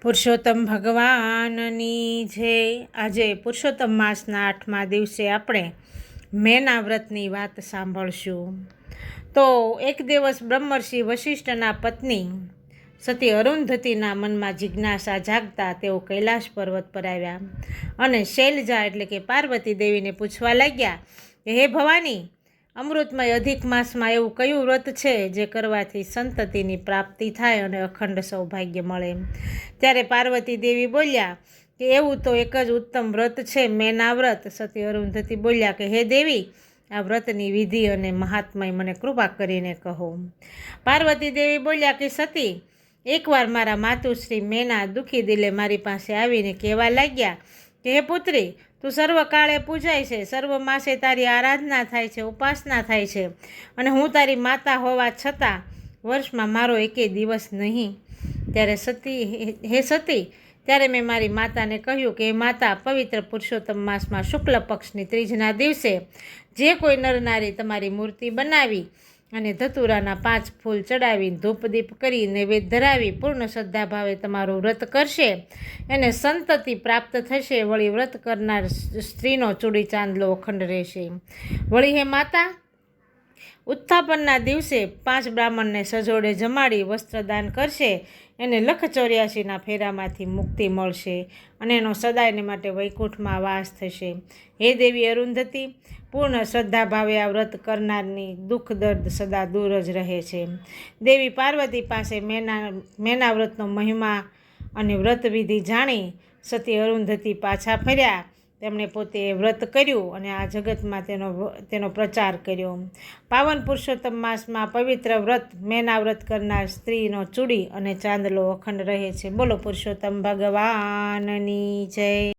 પુરુષોત્તમ ભગવાનની જય। આજે પુરુષોત્તમ માસના 8મા દિવસે આપણે મેના વ્રતની વાત સાંભળશું। તો એક દિવસ બ્રહ્મર્ષિ વશિષ્ઠના પત્ની સતી અરુંધતીના મનમાં જિજ્ઞાસા જાગતા તેઓ કૈલાશ પર્વત પર આવ્યા અને શૈલજા એટલે કે પાર્વતી દેવીને પૂછવા લાગ્યા કે હે ભવાની, અમૃતમય અધિક માસમાં એવું કયું વ્રત છે જે કરવાથી સંતતિની પ્રાપ્તિ થાય અને અખંડ સૌભાગ્ય મળે? ત્યારે પાર્વતી દેવી બોલ્યા કે એવું તો એક જ ઉત્તમ વ્રત છે, મેના વ્રત। સતી અરુંધતી બોલ્યા કે હે દેવી, આ વ્રતની વિધિ અને મહાત્મય મને કૃપા કરીને કહો। પાર્વતી દેવી બોલ્યા કે સતી, એકવાર મારા માતુશ્રી મેના દુઃખી દિલે મારી પાસે આવીને કહેવા લાગ્યા કે હે પુત્રી, તું સર્વકાળે પૂજાય છે, સર્વ માસે તારી આરાધના થાય છે, ઉપાસના થાય છે, અને હું તારી માતા હોવા છતાં વર્ષમાં મારો એકેય દિવસ નહીં। ત્યારે મેં મારી માતાને કહ્યું કે માતા, પવિત્ર પુરુષોત્તમ માસમાં શુક્લ પક્ષની ત્રીજના દિવસે જે કોઈ નરનારી તમારી મૂર્તિ બનાવી અને ધતુરાના 5 ફૂલ ચડાવી, ધૂપદીપ કરી, નૈવેદ્ય ધરાવી, પૂર્ણ શ્રદ્ધાભાવે તમારું વ્રત કરશે એને સંતતિ પ્રાપ્ત થશે। વળી વ્રત કરનાર સ્ત્રીનો ચૂડી ચાંદલો અખંડ રહેશે। વળી હે માતા, ઉત્થાપનના દિવસે 5 બ્રાહ્મણને સજોડે જમાડી વસ્ત્રદાન કરશે એને 184ના ફેરામાંથી મુક્તિ મળશે અને એનો સદાયને માટે વૈકુંઠમાં વાસ થશે। હે દેવી અરુંધતી, પૂર્ણ શ્રદ્ધાભાવે આ વ્રત કરનારની દુઃખ દર્દ સદા દૂર જ રહે છે। દેવી પાર્વતી પાસે મેના વ્રતનો મહિમા અને વ્રતવિધિ જાણી સતી અરુંધતી પાછા ફર્યા। તેમણે પોતે વ્રત કર્યું અને આ જગતમાં તેનો પ્રચાર કર્યો। પાવન પુરુષોત્તમ માસમાં પવિત્ર વ્રત મેના વ્રત કરનાર સ્ત્રીનો ચૂડી અને ચાંદલો અખંડ રહે છે। બોલો પુરુષોત્તમ ભગવાનની જય।